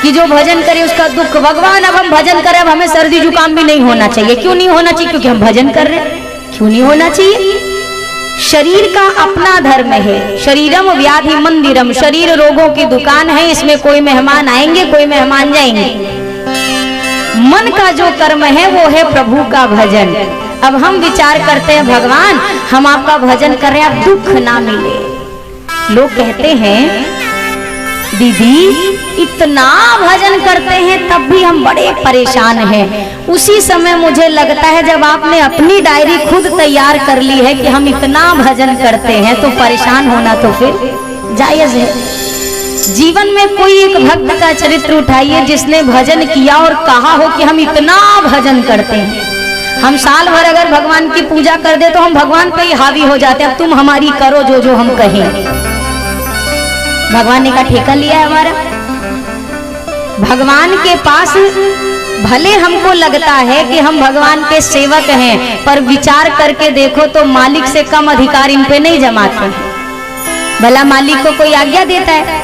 कि जो भजन करे उसका दुख। भगवान अब हम भजन करें, अब हमें सर्दी जुकाम भी नहीं होना चाहिए। क्यों नहीं होना चाहिए? क्योंकि हम भजन कर रहे हैं। क्यों नहीं होना चाहिए? शरीर का अपना धर्म है। शरीरम व्याधि मंदिरम, शरीर रोगों की दुकान है। इसमें कोई मेहमान आएंगे, कोई मेहमान जाएंगे। मन का जो कर्म है वो है प्रभु का भजन। अब हम विचार करते हैं, भगवान हम आपका भजन कर रहे हैं, आप दुख ना मिले। लोग कहते हैं दीदी इतना भजन करते हैं तब भी हम बड़े परेशान हैं। उसी समय मुझे लगता है जब आपने अपनी डायरी खुद तैयार कर ली है कि हम इतना भजन करते हैं तो परेशान होना तो फिर जायज है। जीवन में कोई एक भक्त का चरित्र उठाइए जिसने भजन किया और कहा हो कि हम इतना भजन करते हैं। हम साल भर अगर भगवान की पूजा कर दे तो हम भगवान पे ही हावी हो जाते हैं, अब तुम हमारी करो जो जो हम कहें। भगवान ने का ठेका लिया है हमारा। भगवान के पास भले हमको लगता है कि हम भगवान के सेवक हैं, पर विचार करके देखो तो मालिक से कम अधिकार इन पे नहीं जमाते। भला मालिक को कोई आज्ञा देता है?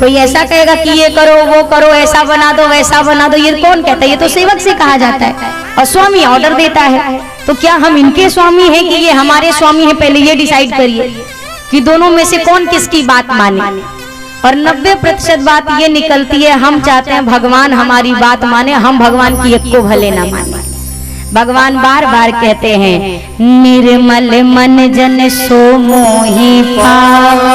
कोई ऐसा कहेगा कि ये करो वो करो, ऐसा बना दो वैसा बना दो, ये कौन कहता है? ये तो सेवक से कहा जाता है। और स्वामी ऑर्डर देता है। तो क्या हम इनके स्वामी हैं कि ये हमारे स्वामी हैं? पहले ये डिसाइड करिए कि दोनों में से कौन किसकी बात माने। और 90% बात ये निकलती है हम चाहते हैं भगवान हमारी बात माने, हम भगवान की एक को भले ना माने। भगवान बार बार कहते हैं निर्मल मन जन सो मोहि पावो,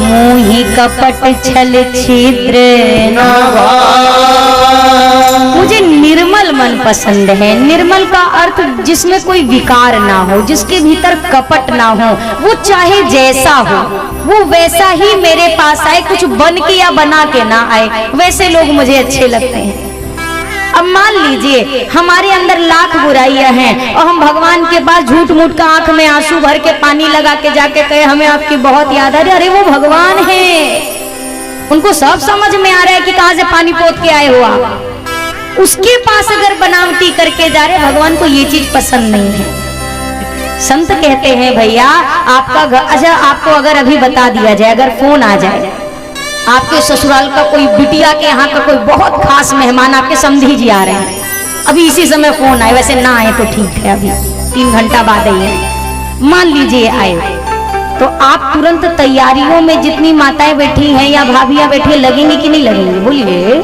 मोहि कपट छल छिद्र न भावो। मुझे निर्मल मन पसंद है। निर्मल का अर्थ जिसमें कोई विकार ना हो, जिसके भीतर कपट ना हो, वो चाहे जैसा हो वो वैसा ही मेरे पास आए, कुछ बन के या बना के ना आए, वैसे लोग मुझे अच्छे लगते हैं। अब मान लीजिए हमारे अंदर लाख बुराइयां हैं और हम भगवान के पास झूठ मूठ का आंख में आंसू भर के पानी लगा के जाके कहे हमें आपकी बहुत याद आ रही है। अरे वो भगवान है, उनको सब समझ में आ रहा है कि कहां से पानी पोत के आए हो आप। उसके पास अगर बनावटी करके जा रहे, भगवान को ये चीज पसंद नहीं है। संत कहते हैं भैया आपका अच्छा आपको अगर अभी बता दिया जाए, अगर फोन आ जाए आपके ससुराल का कोई बिटिया के यहाँ का कोई बहुत खास मेहमान आपके समधी जी आ रहे हैं, अभी इसी समय फोन आए, वैसे ना आए तो ठीक है, अभी 3 घंटा बाद ही है, मान लीजिए आए, तो आप तुरंत तैयारियों में जितनी माताएं बैठी हैं या भाभियां बैठी हैं लगेंगी कि नहीं लगेंगी? बोलिए।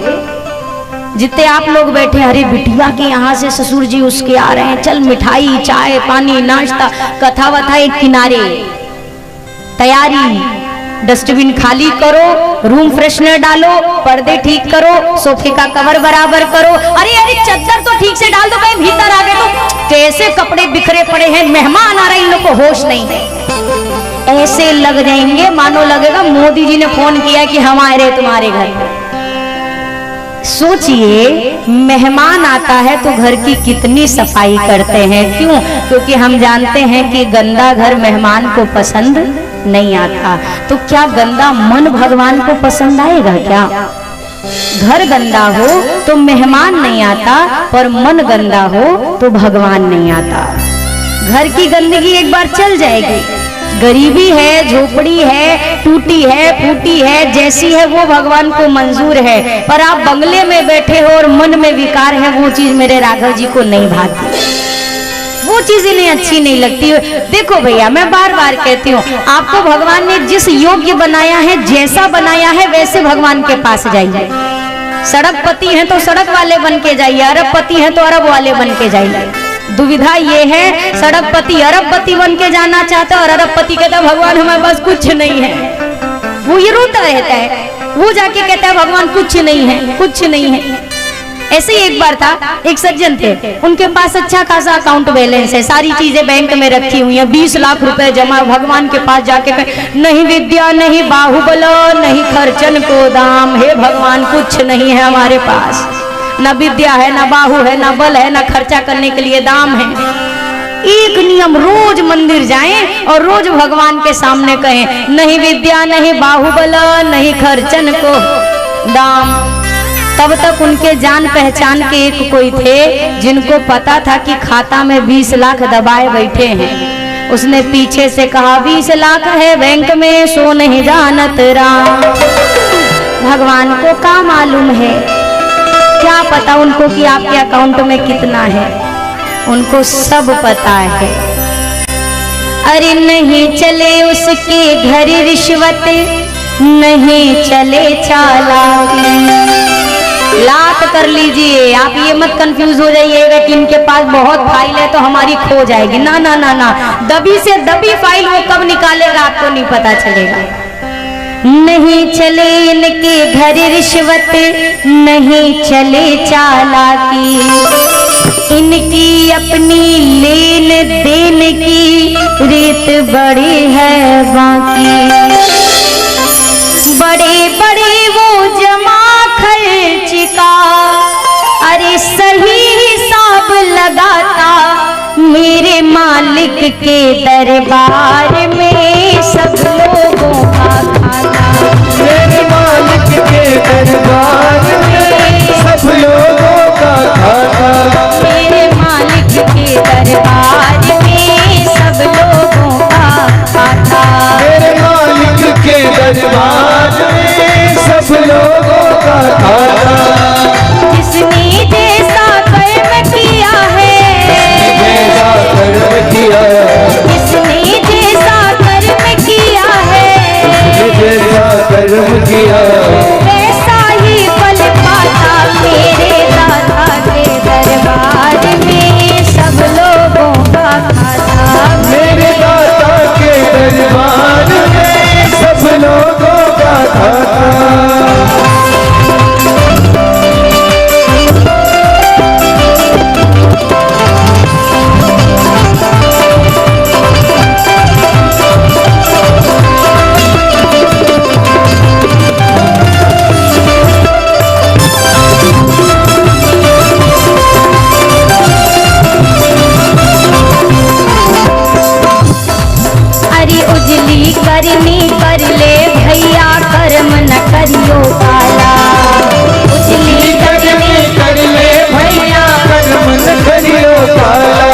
जितने आप लोग बैठे, अरे बिटिया के यहाँ से ससुर जी उसके आ रहे हैं, चल मिठाई चाय पानी नाश्ता कथा वथा एक किनारे, तैयारी, डस्टबिन खाली करो, रूम फ्रेशनर डालो, पर्दे ठीक करो, सोफे का कवर बराबर करो। अरे अरे चद्दर तो ठीक से डाल दो, कहीं भीतर आ गए तो कैसे कपड़े बिखरे पड़े हैं, मेहमान आ रहे हैं, इन लोग को होश नहीं है। ऐसे लग जाएंगे मानो लगेगा मोदी जी ने फोन किया कि हम आ रहे तुम्हारे घर। सोचिए मेहमान आता है तो घर की कितनी सफाई करते हैं। क्यों? क्योंकि हम जानते हैं कि गंदा घर मेहमान को पसंद नहीं आता। तो क्या गंदा मन भगवान को पसंद आएगा? क्या घर गंदा हो तो मेहमान नहीं आता, पर मन गंदा हो तो भगवान नहीं आता। घर की गंदगी एक बार चल जाएगी, गरीबी है, झोपड़ी है, टूटी है, फूटी है, जैसी है वो भगवान को मंजूर है, पर आप बंगले में बैठे हो और मन में विकार है, वो चीज मेरे राघव जी को नहीं भाती, वो चीज इन्हें अच्छी नहीं लगती। देखो भैया मैं बार बार कहती हूँ, आपको भगवान ने जिस योग्य बनाया है, जैसा बनाया है, वैसे भगवान के पास जाइए। सड़कपति हैं तो सड़क वाले बन के जाइए, अरबपति हैं तो अरब वाले बन के जाइए। दुविधा ये है, सड़कपति अरबपति बन के जाना चाहता है और अरबपति कहता है भगवान हमारे पास कुछ नहीं है, वो ये रोता रहता है, वो जाके कहता है भगवान कुछ नहीं है, कुछ नहीं है। ऐसे ही एक बार था, एक सज्जन थे, उनके पास अच्छा खासा अकाउंट बैलेंस है, सारी चीजें बैंक में रखी हुई है, 20 लाख रुपए जमा। भगवान के पास जाके कहे नहीं विद्या नहीं बाहुबल नहीं खर्चन को दाम, हे भगवान कुछ नहीं है हमारे पास, न विद्या है, न बाहु है, न बल है, न खर्चा करने के लिए दाम है। एक नियम, रोज मंदिर जाएं और रोज भगवान के सामने कहें नहीं विद्या नहीं बाहुबल नहीं खर्चन को दाम। तब तक उनके जान पहचान के एक कोई थे जिनको पता था कि खाता में 20 लाख दबाए बैठे हैं। उसने पीछे से कहा 20 लाख है बैंक में सो नहीं जानत राम। भगवान को क्या मालूम है, क्या पता उनको कि आपके अकाउंट में कितना है, उनको सब पता है। अरे नहीं चले उसके घर रिश्वत, नहीं चले चालाकी। लात कर लीजिए, आप ये मत कंफ्यूज हो जाइएगा कि इनके पास बहुत फाइल है तो हमारी खो जाएगी। ना ना ना ना, दबी से दबी फाइल वो कब निकालेगा आपको नहीं पता चलेगा। नहीं चले इनके घर रिश्वत, नहीं चले चालाकी। इनकी अपनी लेन देन की रीत बड़ी है बाकी। बड़े बड़े वो जमा खर्च का अरे सही हिसाब लगाता, मेरे मालिक के दरबार में सब लोगों का खाता। मेरे मालिक के दरबार में सब लोगों का खाता। मेरे मालिक के दरबार में सब लोगों का खाता। मेरे मालिक के दरबार में सब लोगों का खाता। जिसने जैसा कर्म किया है, जैसा कर्म किया, जिसने जैसा कर्म किया है, जैसा कर्म किया, वैसा ही फल पाता। मेरे दाता के दरबार में सब लोगों का खाता। मेरे दाता के दरबार में सब लोगों का खाता। अरे उजली करनी कर ले भैया, कर्म न करियो काला। उजली करनी कर ले भैया, कर्म न करियो काला।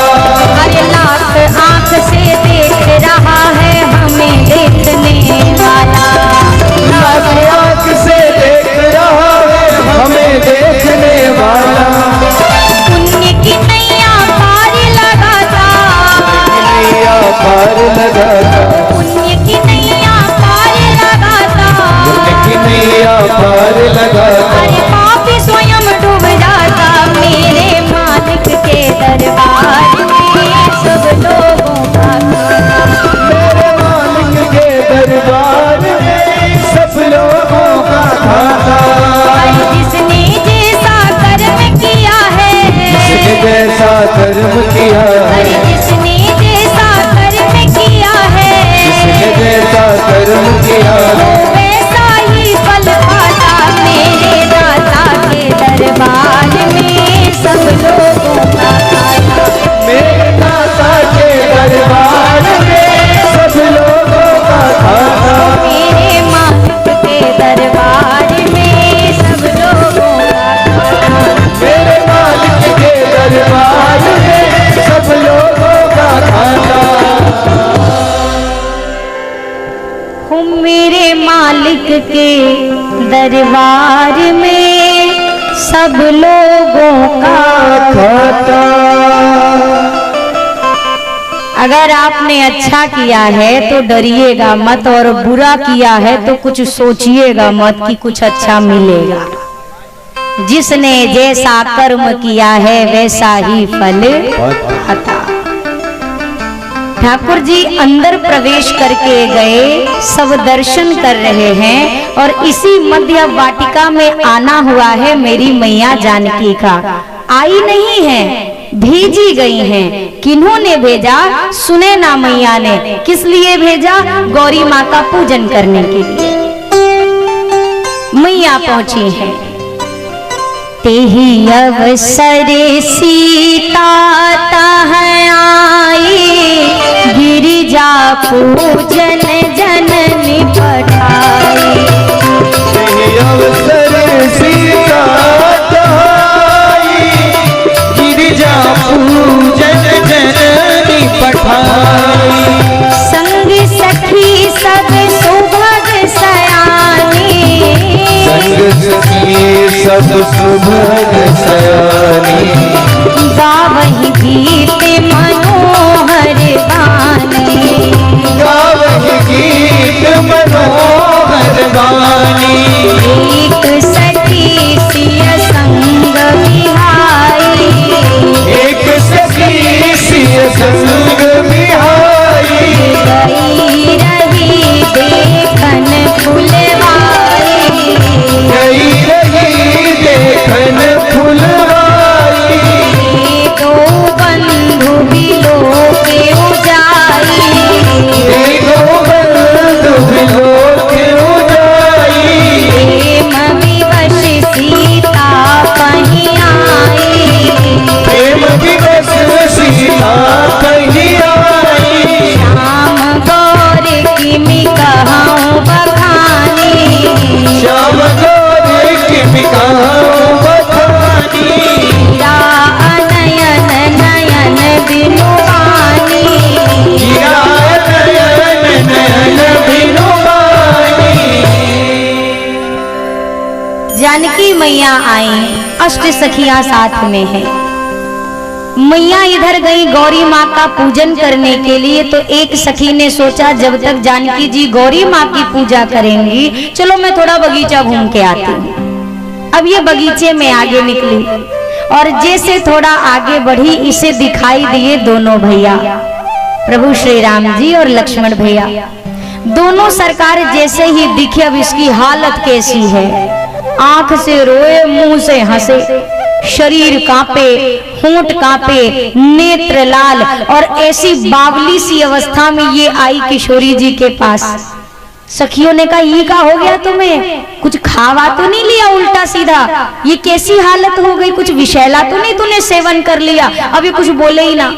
अरे लाख आंख से देख रहा है हमें देखने वाला। लाख आंख से देख रहा है हमें देखने वाला। पुण्य की नैया पार लगाता, नैया पार लगाता, पुण्य की नैया पार लगाता। की नैया पार लगाता। अरे पापी स्वयं डूब जाता। मेरे मालिक के दरबार में सब लोगों का खाता। मेरे मालिक के दरबार में सब लोगों का खाता। अरे जिसने जैसा कर्म किया है, जिसने जैसा कर्म किया, अरे जिसने जैसा कर्म किया है, जिसने जैसा कर्म किया, वैसा ही फल पाता। मेरे दाता के दरबार में सब लोगों का खाता। मेरे दाता के दरबार में सब लोगों का खाता। मेरे मालिक के दरबार में सब लोगों का खाता। मेरे मालिक के दरबार में सब लोगों का खाता। हूँ मेरे मालिक के दरबार में सब लोगों का खाता। अगर आपने अच्छा किया है तो डरिएगा मत, और बुरा किया है तो कुछ सोचिएगा मत कि कुछ अच्छा मिलेगा। जिसने जैसा कर्म किया है वैसा ही फल पाता। ठाकुर जी अंदर प्रवेश करके गए, सब दर्शन कर रहे हैं, और इसी मध्य वाटिका में आना हुआ है मेरी मैया जानकी का। आई नहीं है, भेजी गई हैं। किन्होंने भेजा? सुने ना मैया ने। किस लिए भेजा? गौरी माँ का पूजन करने के लिए मैया पहुंची है। तेही अवसर सीता तह आई, गिरिजा पूजन जननी पठाई। तेही अवसर सीता आई, गिरिजा पूजन जननी पठाई। संग सखी सब सुभग सयानी, संग सब सुभग सयानी। गावहि गीत मनोहर गानी, गावहि गीत मनोहर गानी। एक सखी सिय संग विहाई, एक सखी सिय संग विहाई। गई रही देखन फुलवाई, गई रही देखन फुलवाई। दो बंधु बिलो के उजाई, दो बंधु बिलो के उजाई। प्रेम विवश सीता कहीं आई, प्रेम विवश सीता कहीं आई। श्याम गौर किमि कहूँ बखानी, श्याम गौर किमि कहूँ बखानी। हीरा नयन नयन बिनुवानी, हीरा नयन नयन बिनुवानी। जानकी मैया आई, अष्ट सखियां साथ में है। मैया इधर गई गौरी माँ का पूजन करने के लिए, तो एक सखी ने सोचा जब तक जानकी जी गौरी माँ की पूजा करेंगी, चलो मैं थोड़ा बगीचा घूम के आती हूँ। अब ये बगीचे में आगे निकली और जैसे थोड़ा आगे बढ़ी, इसे दिखाई दिए दोनों भैया, प्रभु श्री राम जी और लक्ष्मण भैया। दोनों सरकार जैसे ही दिखे, अब इसकी हालत कैसी है, आंख से रोए, मुंह से हंसे, शरीर कांपे, होंठ कांपे, नेत्र लाल, और ऐसी बावली सी अवस्था में ये आई किशोरी जी के पास। सखियों ने कहा ये क्या हो गया तुम्हें, कुछ खावा तो नहीं लिया उल्टा सीधा, ये कैसी हालत हो गई, कुछ विषैला तो नहीं तूने सेवन कर लिया, अभी कुछ बोले ही ना।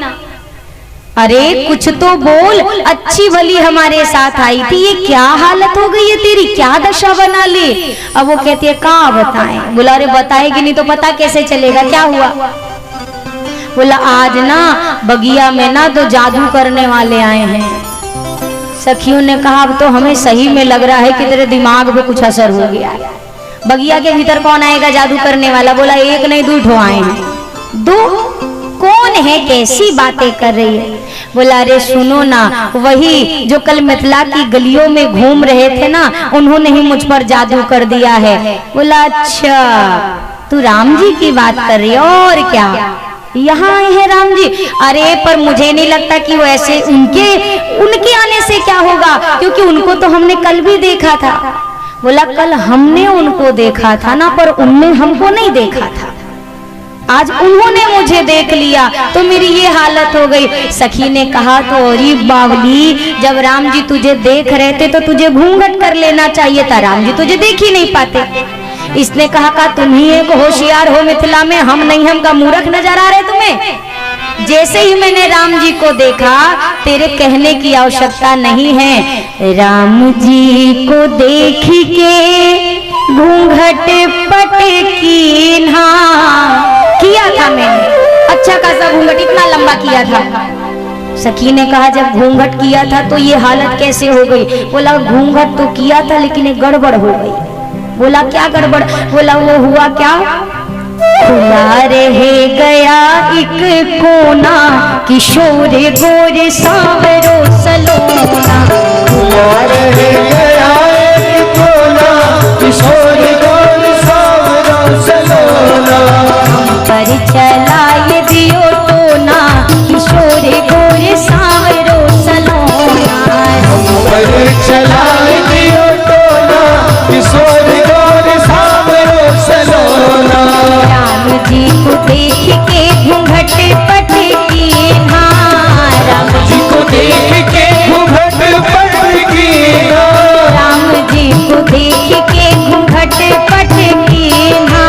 अरे कुछ तो बोल, अच्छी भली हमारे साथ आई थी, ये क्या हालत हो गई है तेरी, क्या दशा बना ली। अब वो कहती है कहाँ बताएं। बोला अरे बताएगी नहीं तो पता कैसे चलेगा, क्या हुआ। बोला आज ना बगिया में ना तो जादू करने वाले आए हैं। सखियों ने कहा अब तो हमें सही में लग रहा है कि तेरे दिमाग पे कुछ असर हो गया है। बगिया के भीतर कौन आएगा जादू करने वाला। बोला एक नहीं दो ठो आए हैं। दो कौन है, कैसी बातें कर रही है। बोला अरे सुनो ना, वही जो कल मिथिला की गलियों में घूम रहे थे ना, उन्होंने ही मुझ पर जादू कर दिया है। बोला अच्छा तू राम जी की बात कर रही है, और क्या यहाँ आए हैं राम जी। अरे पर मुझे नहीं लगता कि वो ऐसे, उनके आने से क्या होगा, क्योंकि उनको तो हमने कल भी देखा था। बोला कल हमने उनको देखा था ना, पर उनने हमको नहीं देखा था, आज उन्होंने मुझे देख लिया तो मेरी ये हालत हो गई। सखी ने कहा तो अरे बावली, जब राम जी तुझे देख रहे थे तो तुझे घूंघट कर लेना चाहिए था, राम जी तुझे देख ही नहीं पाते। इसने कहा तुम ही एक होशियार हो मिथिला में, हम नहीं, हम का मूर्ख नजर आ रहे तुम्हें। जैसे ही मैंने राम जी को देखा, तेरे कहने की आवश्यकता नहीं है, राम जी को देख के घूंघट पट कीन्हा किया था मैंने, अच्छा खासा घूंघट इतना लंबा किया था। सखी ने कहा जब घूंघट किया था तो ये हालत कैसे हो गई। बोला घूंघट तो किया था लेकिन एक गड़बड़ हो गई। बोला क्या गड़बड़। बोला वो हुआ क्या, खुला रह गया एक कोना, किशोर गोर सांवरो सलोना। खुला रह गया एक कोना, किशोर गोर सांवरो सलोना। पर चलाए दियो टोना, किशोर गोर सांवरो सलोना। पर चलाए दियो टोना, किशोर गोर सांवरो सलोना। राम जी को देख के घूंघट पट कीन्हा, राम जी को देख के घूंघट पट कीन्हा। राम जी को देख के घूंघट पट कीन्हा।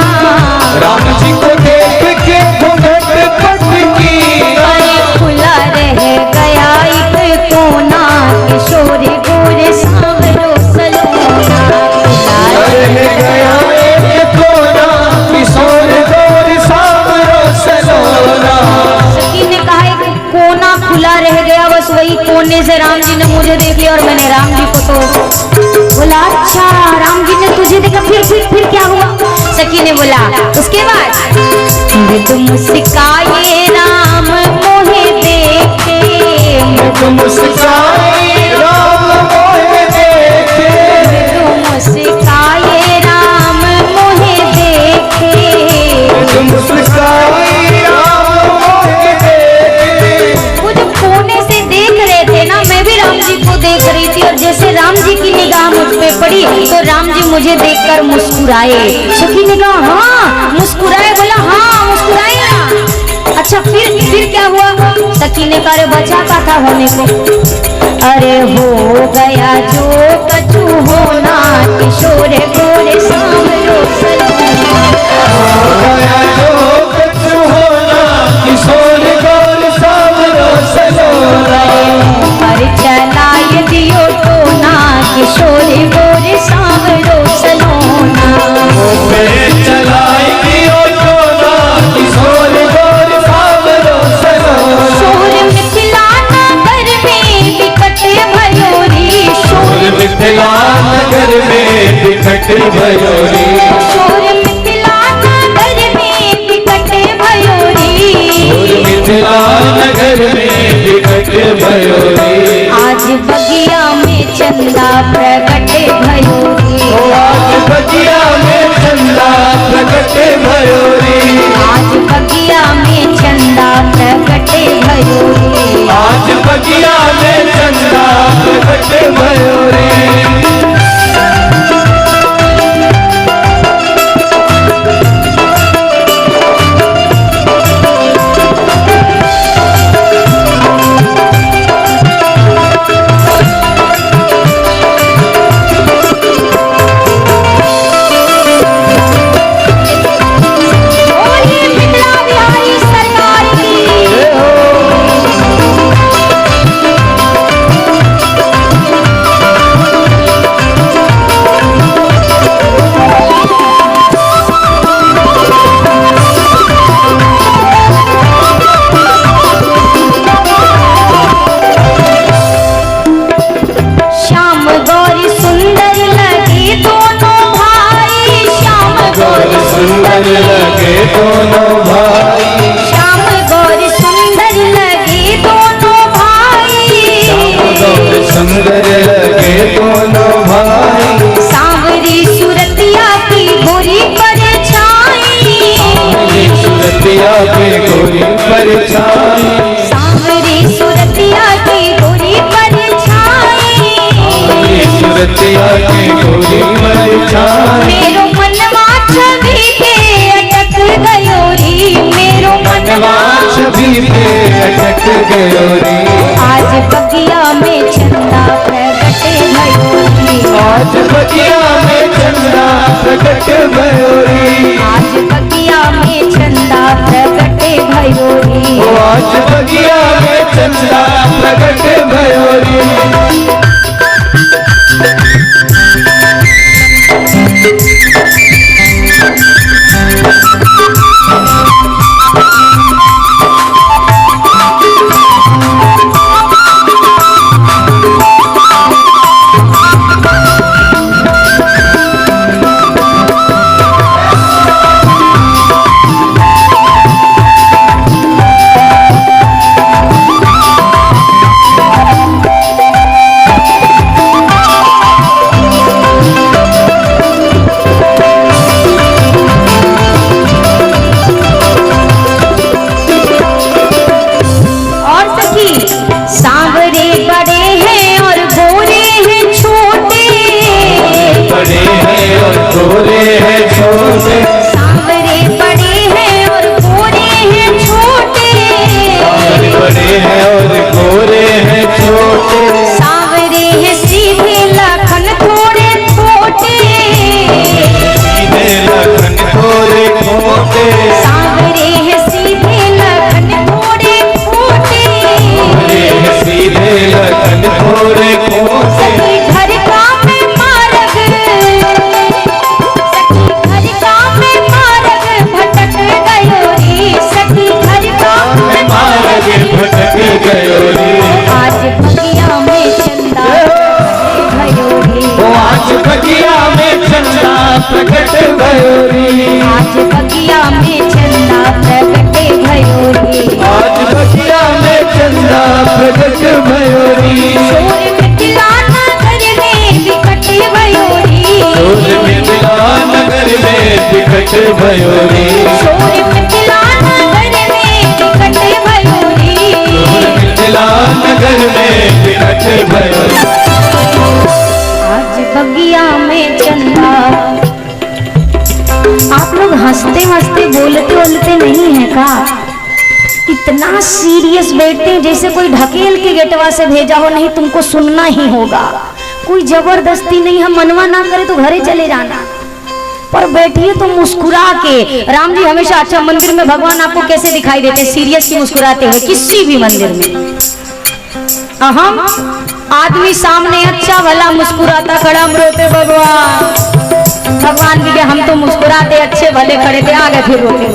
राम जी को देख के घूंघट पट कीन्हा। खुला रह गया एक कोना, किशोर गोर सांवरो सलोना। रह गया एक कोना, किशोर गोर सांवरो सलोना। सखी ने कहा एक कोना खुला रह गया, बस वही कोने से राम जी ने मुझे देख लिया और मैंने राम जी को तो। बोला अच्छा राम जी ने तुझे देखा, फिर क्या हुआ। सखी ने बोला। उसके बाद मृदु मुस्काए राम मोहे देखे, मृदु मुस्काए राम मोहे देखे, मृदु मुस्काए राम मोहे देखे, मृदु मुस्काए राम मोहे देखे। वो जो कोने से देख रहे थे ना, मैं भी राम जी को देख रही थी और जैसे राम जी की निगाह मुझ पे पड़ी तो राम जी मुझे देखकर मुस्कुराए। सखी ने कहा हाँ मुस्कुराए, बोला हाँ मुस्कुराए ना। अच्छा फिर क्या हुआ? सखी ने कहा बचा का था होने को। अरे हो गया जो कछु होना, किशोर गोरे सांवरो सलोना, हो गया जो कछु होना, किशोर गोर सांवरो सलोना। पर चलाए दियो तो ना, किशोर गोरे सांवरो सलोना, चलाई दियो तो ना, किशोर गोर सांवरो सलोना। शोर मिथिला नगर में विकट भयोरी, शोर मिथिला नगर में विकट भयोरी, शोर मिथिला नगर में विकट भयोरी, शोर मिथिला नगर में विकट भयोरी। आज बगिया में चंदा प्रकट भयोरी, आज बगिया में चंदा प्रकट भयोरी, आज बगिया में चंदा प्रकट भयोरी, आज बगिया में चंदा प्रकट भयोरी। बोलिए मिथिला बिहारी सरकार की। श्याम गौरी सुंदर लगे दोनों भाई, श्याम गौरी सुंदर लगे दोनों भाई, श्याम गौरी सुंदर लगे दोनों भाई, सुंदर लगे दोनों भाई। सांवरी सुरतिया की गोरी परछाई, सुरतिया के गोरी परछाई, सांवरी सुरतिया की गोरी परछाई, सुरतिया के गोरी परछाई। मेरो मनवा छवि पे अटक गयो री, मेरो मनवा छवि पे अटक गयो रे। आज बगिया में चंदा प्रकट भयोरी, आज बगिया में चंदा प्रकट भयोरी, आज बगिया में चंदा प्रकट भयोरी, ओ आज बगिया में चंदा प्रकट भयोरी। विकट भयो रे। शोर मिथिला नगर में विकट भयो रे। शोर मिथिला नगर में विकट भयो रे। आज बगिया में चंदा। आप लोग हंसते हंसते बोलते बोलते नहीं है का? इतना सीरियस बैठते हैं जैसे कोई ढकेल के गेटवा से भेजा हो, नहीं तुमको सुनना ही होगा। कोई जबरदस्ती नहीं, हम मनवा ना करे तो घरे चले जाना, पर बैठिए तो मुस्कुरा के। राम जी हमेशा अच्छा, मंदिर में भगवान आपको कैसे दिखाई देते? सीरियस की मुस्कुराते हुए किसी भी मंदिर में। हम आदमी सामने अच्छा भला मुस्कुराता खड़ा, हम रोते भगवान जी के हम तो मुस्कुराते अच्छे भले खड़े थे, आगे फिर रोते।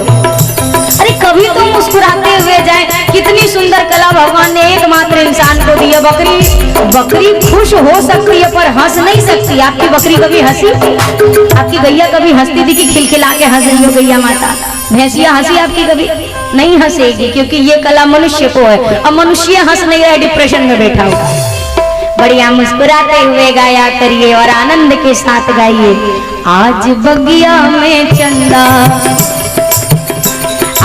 अरे कभी तो मुस्कुराते हुए जाए। कितनी सुंदर कला भगवान ने एकमात्र इंसान को दी है। बकरी खुश हो सकती है पर हंस नहीं सकती। आपकी बकरी कभी हंसी? आपकी गैया कभी हंसती थी कि खिलखिला के हंस रही हो गैया माता? भैंसिया हंसी आपकी कभी नहीं हंसेगी, क्योंकि ये कला मनुष्य को है। अब मनुष्य हंस नहीं रहा है, डिप्रेशन में बैठा हुआ। बढ़िया मुस्कुराते हुए गाया करिए और आनंद के साथ गाइए। आज बगिया में चंदा,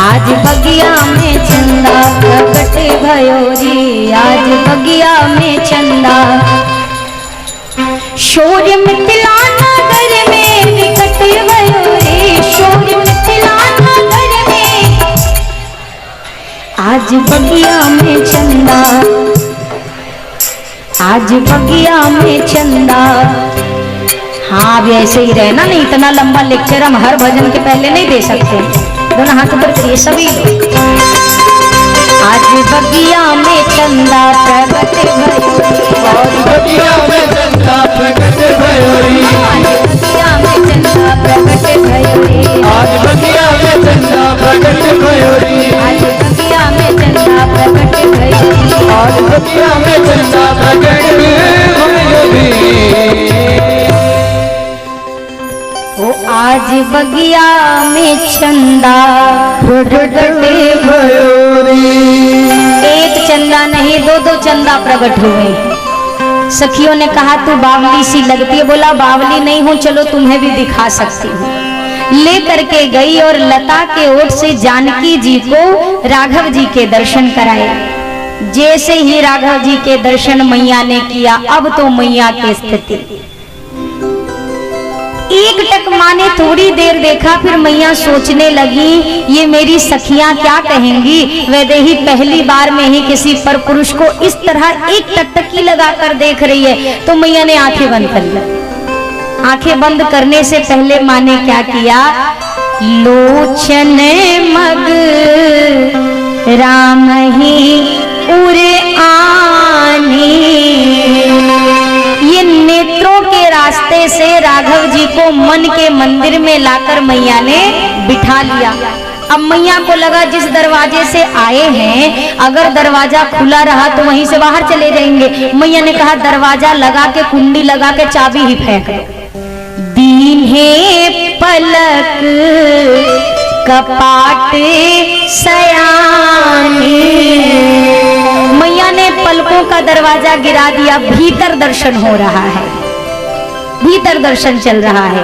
आज बगिया में चंदा प्रकट भयो रे। आज बगिया में चंदा। शोर मिथिला नगर में विकट भयो रे। शोर मिथिला नगर में आज बगिया में चंदा। आज बगिया में चंदा। हाँ अब ऐसे ही रहना, नहीं इतना लंबा लेक्चर हम हर भजन के पहले नहीं दे सकते। दोनों हाथ ऊपर करिए सभी लोग। आज बगिया में चंदा प्रकट भयो रे। आज बगिया में चंदा प्रकट भयो रे। आज बगिया में चंदा प्रकट भयो रे। आज बगिया में चंदा प्रकट भयो रे। आज बगिया में चंदा प्रकट भयो रे। आज बगिया में चंदा प्रकट भयो रे। आज बगिया में चंदा प्रकट भयो रे। एक चंदा नहीं, दो चंदा प्रकट हुए। सखियों ने कहा तू बावली सी लगती है। बोला बावली नहीं हूँ, चलो तुम्हें भी दिखा सकती हूँ। ले करके गई और लता के ओट से जानकी जी को राघव जी के दर्शन कराए। जैसे ही राघव जी के दर्शन मैया ने किया, अब तो मैया की स्थिति एक टक माँ ने थोड़ी देर देखा, फिर मैया सोचने लगी ये मेरी सखियां क्या कहेंगी। वैदेही पहली बार में ही किसी पर पुरुष को इस तरह एक टकटकी लगाकर देख रही है, तो मैया ने आंखें बंद कर ली। आंखें बंद करने से पहले माँ ने क्या किया? लोचन मग राम ही उरे आनी। ये नेत्रों के रास्ते से राघव जी को मन के मंदिर में लाकर मैया ने बिठा लिया। अब मैया को लगा जिस दरवाजे से आए हैं, अगर दरवाजा खुला रहा तो वहीं से बाहर चले जाएंगे। मैया ने कहा दरवाजा लगा के, कुंडी लगा के चाबी ही फेंक दो। दीन्हे पलक कपाट सयानी। मैया ने पलकों का दरवाजा गिरा दिया। भीतर दर्शन हो रहा है, भीतर दर्शन चल रहा है।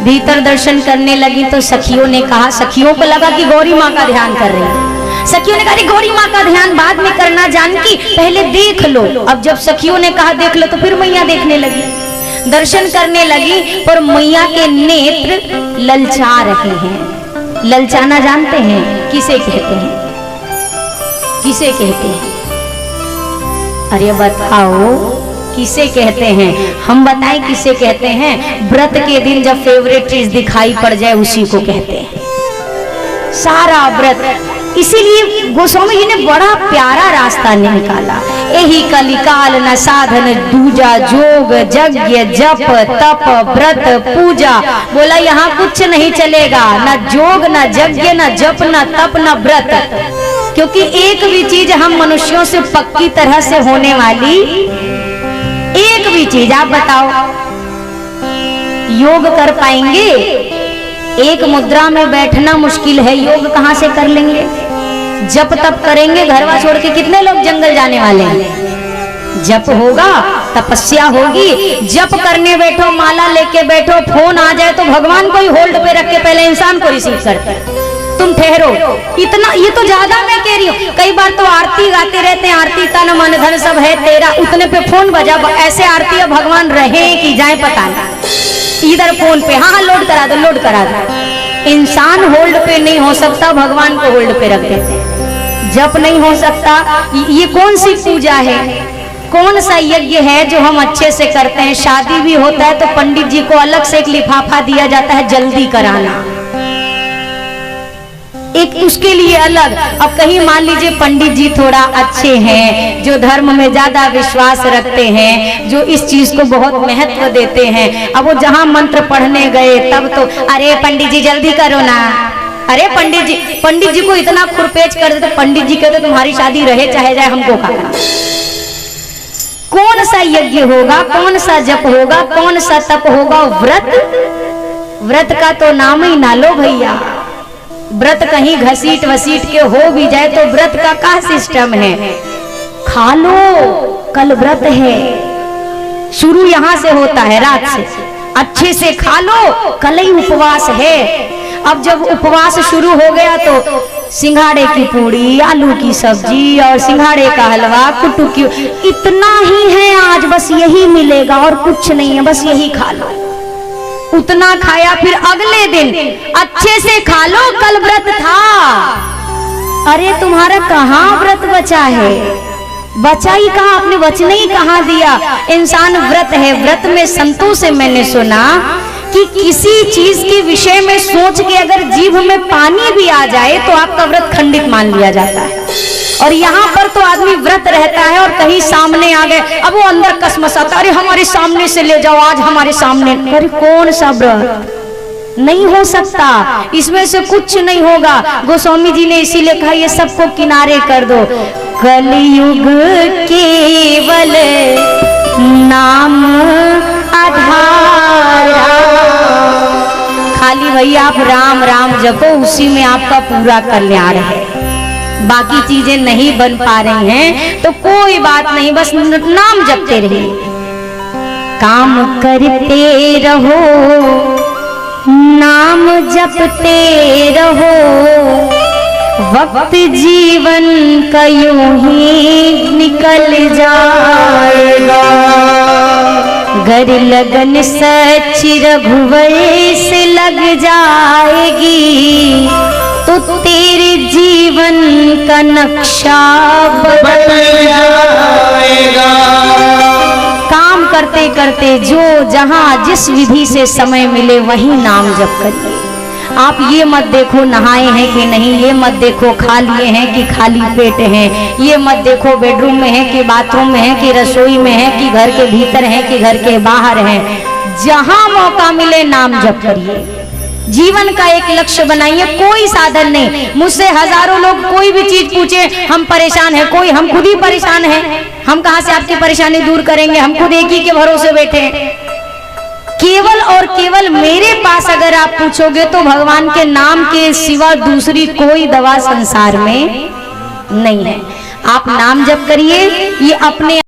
भीतर दर्शन करने लगी तो सखियों ने कहा, सखियों को लगा कि गौरी माँ का ध्यान कर रही है। सखियों ने कहा गौरी माँ का ध्यान बाद में करना, जानकी पहले देख लो। अब जब सखियों ने कहा देख लो, तो फिर मैया देखने लगी, दर्शन करने लगी। पर मैया के नेत्र ललचा रहे हैं। ललचाना जानते हैं किसे कहते हैं? किसे कहते हैं? अरे बताओ किसे कहते हैं? हम बताएं किसे कहते हैं? व्रत के दिन जब फेवरेट चीज दिखाई पड़ जाए उसी को कहते हैं। सारा व्रत, इसीलिए गोस्वामी जी ने बड़ा प्यारा रास्ता निकाला। यही कलिकाल न साधन दूजा, जोग यज्ञ जप तप व्रत पूजा। बोला यहाँ कुछ नहीं चलेगा, न जोग न यज्ञ न जप न तप न व्रत, क्योंकि एक भी चीज हम मनुष्यों से पक्की तरह से होने वाली, एक भी चीज आप बताओ योग कर पाएंगे? एक मुद्रा में बैठना मुश्किल है, योग कहाँ से कर लेंगे? जप तप करेंगे, घरवा छोड़ के कितने लोग जंगल जाने वाले हैं? जप होगा, तपस्या होगी। जप करने बैठो, माला लेके बैठो, फोन आ जाए तो भगवान को ही होल्ड पे रख के पहले इंसान को रिसीव करते हैं। तुम ठहरो, इतना ये तो ज्यादा मैं कह रही हूँ। कई बार तो आरती गाते रहते हैं, आरती तन मन धन सब है तेरा, उतने पे फोन बजा, ऐसे आरती है भगवान रहे कि जाए पता नहीं। इधर फोन पे हाँ लोड करा दो, लोड करा दो। इंसान होल्ड पे नहीं हो सकता, भगवान को होल्ड पे रख देते हैं। जप नहीं हो सकता। ये कौन सी पूजा है, कौन सा यज्ञ है जो हम अच्छे से करते हैं? शादी भी होता है तो पंडित जी को अलग से एक लिफाफा दिया जाता है, जल्दी कराना, एक उसके लिए अलग। अब कहीं मान लीजिए पंडित जी थोड़ा अच्छे हैं, जो धर्म में ज्यादा विश्वास रखते हैं, जो इस चीज को बहुत महत्व देते हैं, अब वो जहां मंत्र पढ़ने गए तब तो अरे पंडित जी जल्दी करो ना, अरे पंडित जी को इतना खुरपेच कर देते। पंडित जी कहते तुम्हारी शादी रहे चाहे जाए, हमको क्या करना। कौन सा यज्ञ होगा, कौन सा जप होगा, कौन सा तप होगा? व्रत का तो नाम ही ना लो भैया। व्रत कहीं घसीट वसीट के हो भी जाए तो व्रत का क्या सिस्टम है? खा लो, कल व्रत है, शुरू यहां से होता है, रात से अच्छे से खा लो, कल ही उपवास है। अब जब उपवास शुरू हो गया तो सिंघाड़े की पूड़ी, आलू की सब्जी और सिंघाड़े का हलवा, कुट्टू की, इतना ही है आज, बस यही मिलेगा और कुछ नहीं है, बस यही खा लो। उतना खाया, फिर अगले दिन अच्छे से खा लो, कल व्रत था। अरे तुम्हारा कहाँ व्रत बचा है? बचा ही कहाँ, आपने वचन ही कहाँ दिया? इंसान व्रत है। व्रत में संतों से मैंने सुना कि किसी चीज के विषय में सोच के अगर जीभ में पानी भी आ जाए तो आपका व्रत खंडित मान लिया जाता है। और यहाँ पर तो आदमी व्रत रहता है और कहीं सामने आ गए, अब वो अंदर कसमसाता, अरे हमारे सामने से ले जाओ, आज हमारे सामने। अरे कौन सा व्रत? नहीं हो सकता, इसमें से कुछ नहीं होगा। गोस्वामी जी ने इसीलिए कहा ये सबको किनारे कर दो। कलयुग केवल नाम आधारा, खाली भैया आप राम राम जपो, उसी में आपका पूरा कल्याण है। बाकी चीजें नहीं बन पा रही हैं तो कोई बात नहीं, बस नाम जपते रहिए, काम करते रहो, नाम जपते रहो, वक्त जीवन का यूं ही निकल जाएगा। गर लगन सच रघुवर से लग जाएगी तो तेरे जीवन का नक्शा बदल जाएगा। काम करते करते जो जहां जिस विधि से समय मिले वही नाम जप करिए। आप ये मत देखो नहाए हैं कि नहीं, ये मत देखो खा लिए हैं कि खाली पेट हैं, ये मत देखो बेडरूम में है कि बाथरूम में है कि रसोई में है कि घर के भीतर है कि घर के बाहर है। जहां मौका मिले नाम जप करिए। जीवन का एक लक्ष्य बनाइए, कोई साधन नहीं। मुझसे हजारों लोग कोई भी चीज पूछे, हम परेशान हैं, कोई हम खुद ही परेशान हैं, हम कहां से आपकी परेशानी दूर करेंगे? हम खुद एक ही के भरोसे बैठे हैं। केवल और केवल मेरे पास अगर आप पूछोगे तो भगवान के नाम के सिवा दूसरी कोई दवा संसार में नहीं है। आप नाम जप करिए, ये अपने